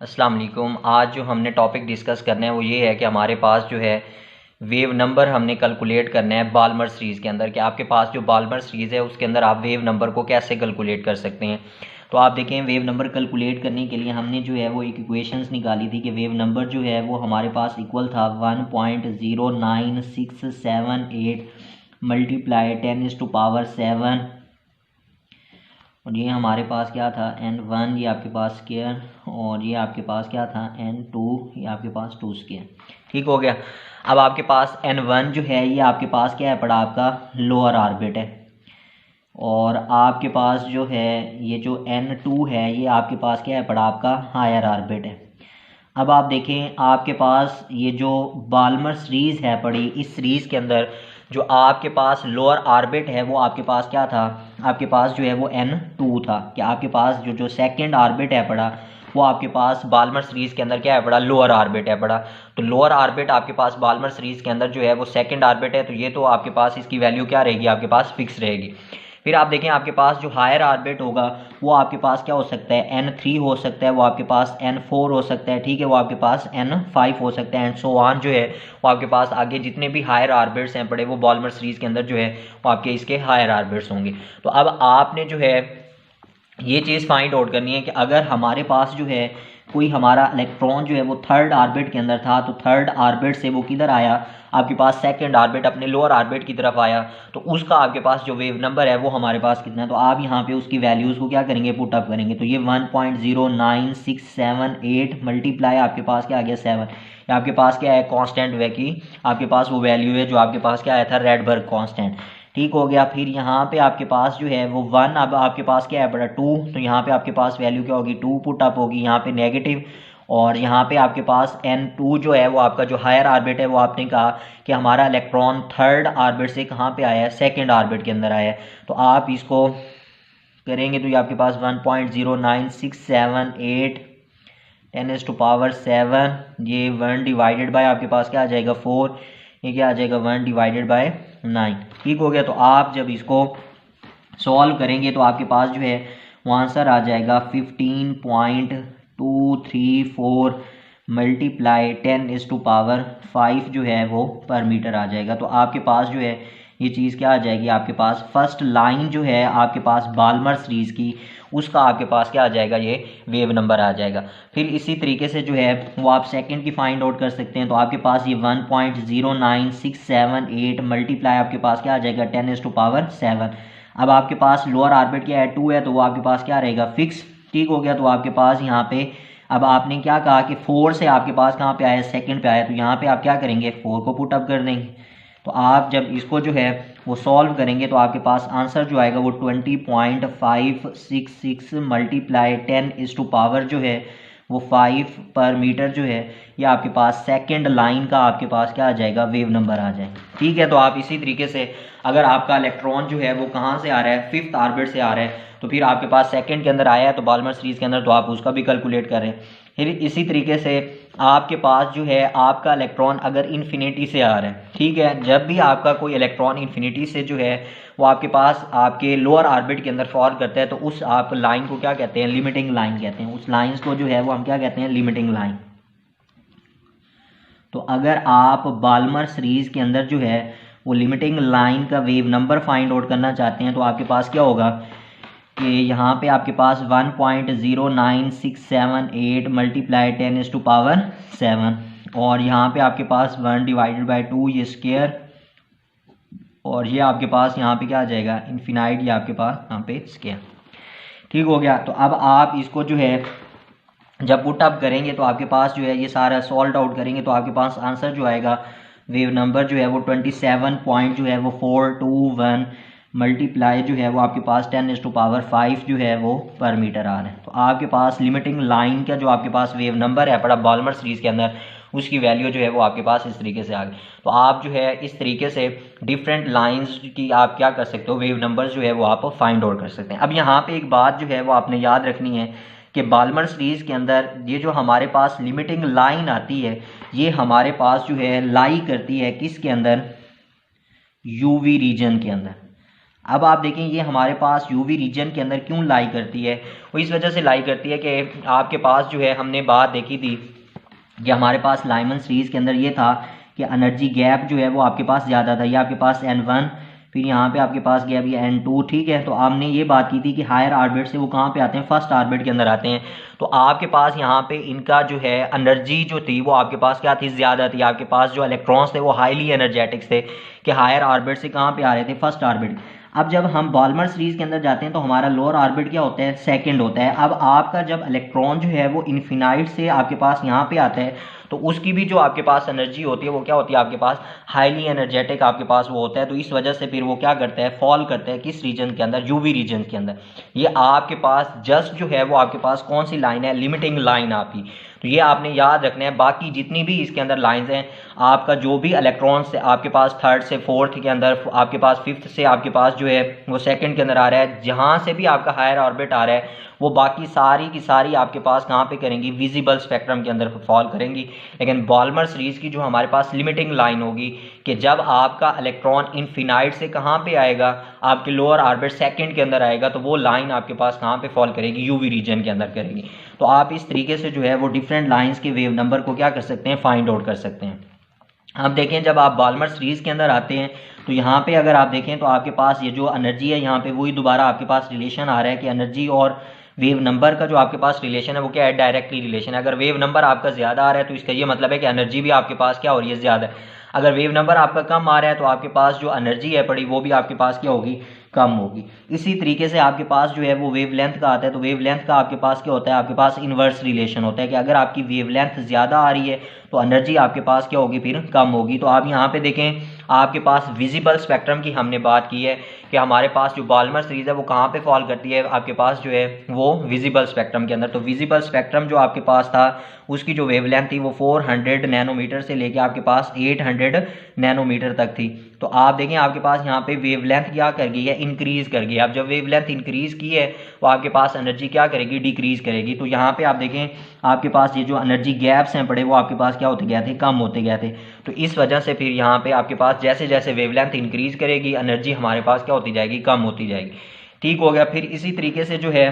अस्सलाम वालेकुम। आज जो हमने टॉपिक डिस्कस करना है वो ये है कि हमारे पास जो है वेव नंबर हमने कैलकुलेट करना है बाल्मर सीरीज़ के अंदर, कि आपके पास जो बाल्मर सीरीज़ है उसके अंदर आप वेव नंबर को कैसे कैलकुलेट कर सकते हैं। तो आप देखें, वेव नंबर कैलकुलेट करने के लिए हमने जो है वो एक इक्वेशंस निकाली थी कि वेव नंबर जो है वो हमारे पास इक्वल था 1.09678 मल्टीप्लाई 10⁻⁷ और ये हमारे पास क्या था n1, ये आपके पास स्क्वायर, और ये आपके पास क्या था n2, ये आपके पास 2 स्क्वायर। ठीक हो गया। अब आपके पास n1 जो है ये आपके पास क्या है पड़ा, आपका लोअर ऑर्बिट है, और आपके पास जो है ये जो n2 है ये आपके पास क्या है पड़ा, आपका हायर ऑर्बिट है। अब आप देखें, आपके पास ये जो बाल्मर सीरीज़ है पड़ी, इस सीरीज़ के अंदर जो आपके पास लोअर ऑर्बिट है वो आपके पास क्या था, आपके पास जो है वो n2 था, कि आपके पास जो सेकंड ऑर्बिट है पड़ा वो आपके पास बाल्मर सीरीज़ के अंदर क्या है पड़ा, लोअर ऑर्बिट है पड़ा। तो लोअर ऑर्बिट आपके पास बाल्मर सीरीज़ के अंदर जो है वो सेकंड ऑर्बिट है, तो ये तो आपके पास इसकी वैल्यू क्या रहेगी, आपके पास फिक्स रहेगी। फिर आप देखें, आपके पास जो हायर ऑर्बिट होगा वो आपके पास क्या हो सकता है, n3 हो सकता है, वो आपके पास n4 हो सकता है, ठीक है, वो आपके पास n5 हो सकता है, एंड सो ऑन जो है वो आपके पास आगे जितने भी हायर ऑर्बिट्स हैं पड़े वो बाल्मर सीरीज़ के अंदर जो है वो आपके इसके हायर ऑर्बिट्स होंगे। तो अब आपने जो है ये चीज़ फाइंड आउट करनी है कि अगर हमारे पास जो है कोई हमारा इलेक्ट्रॉन जो है वो थर्ड ऑर्बिट के अंदर था, तो थर्ड ऑर्बिट से वो किधर आया, आपके पास सेकंड ऑर्बिट अपने लोअर ऑर्बिट की तरफ आया, तो उसका आपके पास जो वेव नंबर है वो हमारे पास कितना है, तो आप यहाँ पे उसकी वैल्यूज़ को क्या करेंगे, पुट अप करेंगे। तो ये 1.09678 मल्टीप्लाई आपके पास क्या आ गया 7, आपके पास क्या है कांस्टेंट वे की आपके पास वो वैल्यू है जो आपके पास क्या आया था, रेडबर्ग कांस्टेंट। ठीक हो गया। फिर यहाँ पे आपके पास जो है वो 1, अब आपके पास क्या है बड़ा 2, तो यहाँ पे आपके पास वैल्यू क्या होगी, 2 पुट अप होगी, यहाँ पे नेगेटिव, और यहाँ पे आपके पास n2 जो है वो आपका जो हायर ऑर्बिट है वो आपने कहा कि हमारा इलेक्ट्रॉन थर्ड ऑर्बिट से कहाँ पे आया है, सेकंड ऑर्बिट के अंदर आया है। तो आप इसको करेंगे तो ये आपके पास 1.09678 10⁻⁷, ये 1 डिवाइडेड बाय आपके पास क्या आ जाएगा 4, ये क्या आ जाएगा 1 डिवाइडेड बाय 9। ठीक हो गया। तो आप जब इसको सॉल्व करेंगे तो आपके पास जो है वो आंसर आ जाएगा 15.234 मल्टीप्लाई 10⁻⁵ जो है वो पर मीटर आ जाएगा। तो आपके पास जो है ये चीज़ क्या आ जाएगी, आपके पास फर्स्ट लाइन जो है आपके पास बाल्मर सीरीज़ की उसका आपके पास क्या आ जाएगा, ये वेव नंबर आ जाएगा। फिर इसी तरीके से जो है वो आप सेकंड की फाइंड आउट कर सकते हैं। तो आपके पास ये 1.09678 मल्टीप्लाई आपके पास क्या आ जाएगा 10⁻⁷। अब आपके पास लोअर ऑर्बिट क्या है 2 है, तो वो आपके पास क्या रहेगा फिक्स। ठीक हो गया। तो आपके पास यहाँ पे अब आपने क्या कहा कि 4 से आपके पास कहाँ पे आया, सेकंड पे आया, तो यहाँ पे आप क्या करेंगे 4 को पुट अप कर देंगे। तो आप जब इसको जो है वो सॉल्व करेंगे तो आपके पास आंसर जो आएगा वो 20.566 मल्टीप्लाई 10⁻⁴ जो है वो 5 पर मीटर जो है ये आपके पास सेकंड लाइन का आपके पास क्या आ जाएगा, वेव नंबर आ जाएगा। ठीक है। तो आप इसी तरीके से अगर आपका इलेक्ट्रॉन जो है वो कहाँ से आ रहा है, फिफ्थ ऑर्बिट से आ रहा है, तो फिर आपके पास सेकंड के अंदर आया है तो बाल्मर सीरीज़ के अंदर, तो आप उसका भी कैलकुलेट करें। फिर इसी तरीके से आपके पास जो है आपका इलेक्ट्रॉन अगर इन्फिनिटी से आ रहा है, ठीक है, जब भी आपका कोई इलेक्ट्रॉन इन्फिनिटी से जो है वो आपके पास आपके लोअर ऑर्बिट के अंदर फॉल करता है, तो उस आप लाइन को क्या कहते हैं, लिमिटिंग लाइन कहते हैं। उस लाइंस को जो है वो हम क्या कहते हैं, लिमिटिंग लाइन। तो अगर आप बाल्मर सीरीज़ के अंदर जो है वो लिमिटिंग लाइन का वेव नंबर फाइंड आउट करना चाहते हैं, तो आपके पास क्या होगा कि यहाँ पे आपके पास 1.09678 मल्टीप्लाई 10⁻⁷, और यहाँ पे आपके पास 1 डिवाइडेड बाय 2 ये स्क्वायर, और ये आपके पास यहाँ पे क्या आ जाएगा इन्फिनाइट, ये आपके पास यहाँ पे स्क्वायर। ठीक हो गया। तो अब आप इसको जो है जब पुट अप करेंगे तो आपके पास जो है ये सारा सॉल्व आउट करेंगे तो आपके पास आंसर जो आएगा वेव नंबर जो है वो 27 पॉइंट जो है वो 421 मल्टीप्लाई जो है वो आपके पास 10⁻⁵ जो है वो पर मीटर आ रहा है। तो आपके पास लिमिटिंग लाइन का जो आपके पास वेव नंबर है पड़ा बाल्मर सीरीज़ के अंदर, उसकी वैल्यू जो है वो आपके पास इस तरीके से आ गई। तो आप जो है इस तरीके से डिफरेंट लाइंस की आप क्या कर सकते हो, वेव नंबर्स जो है वो आप फाइंड आउट कर सकते हैं। अब यहाँ पे एक बात जो है वो आपने याद रखनी है कि बाल्मर सीरीज़ के अंदर ये जो हमारे पास लिमिटिंग लाइन आती है ये हमारे पास जो है लाई करती है किसके अंदर, यूवी रीजन के अंदर। अब आप देखें ये हमारे पास यूवी रीजन के अंदर क्यों लाई करती है, वो इस वजह से लाई करती है कि आपके पास जो है हमने बात देखी थी कि हमारे पास लाइमन सीरीज़ के अंदर ये था कि एनर्जी गैप जो है वो आपके पास ज़्यादा था, ये आपके पास N1, फिर यहाँ पे आपके पास गया ये N2, ठीक है। तो आपने ये बात की थी कि हायर ऑर्बिट से वो कहाँ पे आते हैं, फर्स्ट ऑर्बिट के अंदर आते हैं। तो आपके पास यहाँ पे इनका जो है एनर्जी जो थी वो आपके पास क्या थी, ज़्यादा थी। आपके पास जो इलेक्ट्रॉन्स थे वो हाईली एनर्जेटिक्स थे कि हायर ऑर्बिट से कहाँ पे आ रहे थे, फर्स्ट ऑर्बिट। अब जब हम बाल्मर सीरीज़ के अंदर जाते हैं तो हमारा लोअर ऑर्बिट क्या होता है, सेकंड होता है। अब आपका जब इलेक्ट्रॉन जो है वो इन्फिनाइट से आपके पास यहाँ पे आता है तो उसकी भी जो आपके पास एनर्जी होती है वो क्या होती है, आपके पास हाईली एनर्जेटिक आपके पास वो होता है। तो इस वजह से फिर वो क्या करता है, फॉल करता है किस रीजन के अंदर, यूवी रीजन के अंदर। ये आपके पास जस्ट जो है वो आपके पास कौन सी लाइन है, लिमिटिंग लाइन आपकी। तो ये आपने याद रखना है। बाकी जितनी भी इसके अंदर लाइंस हैं, आपका जो भी इलेक्ट्रॉन्स है आपके पास थर्ड से फोर्थ के अंदर, आपके पास फिफ्थ से आपके पास जो है वो सेकंड के अंदर आ रहा है, जहाँ से भी आपका हायर ऑर्बिट आ रहा है वो बाकी सारी की सारी आपके पास कहाँ पे करेंगी, विजिबल स्पेक्ट्रम के अंदर फॉल करेंगी। लेकिन बाल्मर सीरीज़ की जो हमारे पास लिमिटिंग लाइन होगी कि जब आपका इलेक्ट्रॉन इनफिनाइट से कहाँ पे आएगा, आपके लोअर ऑर्बिट सेकंड के अंदर आएगा, तो वो लाइन आपके पास कहाँ पे फॉल करेगी, यूवी रीजन के अंदर करेगी। तो आप इस तरीके से जो है वो डिफरेंट लाइंस के वेव नंबर को क्या कर सकते हैं, फाइंड आउट कर सकते हैं। अब देखें जब आप बाल्मर सीरीज़ के अंदर आते हैं तो यहाँ पे अगर आप देखें तो आपके पास ये जो एनर्जी है यहाँ पे वही दोबारा आपके पास रिलेशन आ रहा है कि एनर्जी और वेव नंबर का जो आपके पास रिलेशन है वो क्या है, डायरेक्टली रिलेशन है। अगर वेव नंबर आपका ज़्यादा आ रहा है तो इसका ये मतलब है कि एनर्जी भी आपके पास क्या हो रही है, ज़्यादा है। अगर वेव नंबर आपका कम आ रहा है तो आपके पास जो एनर्जी है पड़ी वो भी आपके पास क्या होगी, कम होगी। इसी तरीके से आपके पास जो है वो वेव लेंथ का आता है। तो वेव लेंथ का आपके पास क्या होता है, आपके पास इन्वर्स रिलेशन होता है कि अगर आपकी वेव लेंथ ज़्यादा आ रही है तो एनर्जी आपके पास क्या होगी, फिर कम होगी। तो आप यहाँ पे देखें आपके पास विजिबल स्पेक्ट्रम की हमने बात की है कि हमारे पास जो बाल्मर सीरीज़ है वो कहाँ पे फॉल करती है, आपके पास जो है वो विजिबल स्पेक्ट्रम के अंदर। तो विजिबल स्पेक्ट्रम जो आपके पास था उसकी जो वेवलेंथ थी वो 400 नैनोमीटर से लेके आपके पास 800 नैनोमीटर तक थी। तो आप देखें आपके पास यहाँ पे वेवलेंथ क्या कर गई है, इंक्रीज़ कर गई है। अब जब वेवलेंथ इंक्रीज़ की है तो आपके पास एनर्जी क्या करेगी, डिक्रीज़ करेगी। तो यहाँ पे आप देखें आपके पास ये जो एनर्जी गैप्स हैं पड़े वो आपके पास क्या होते गए थे, कम होते गए थे। तो इस वजह से फिर यहाँ पे आपके पास जैसे जैसे वेवलेंथ इंक्रीज़ करेगी एनर्जी हमारे पास क्या होती जाएगी, कम होती जाएगी। ठीक हो गया। फिर इसी तरीके से जो है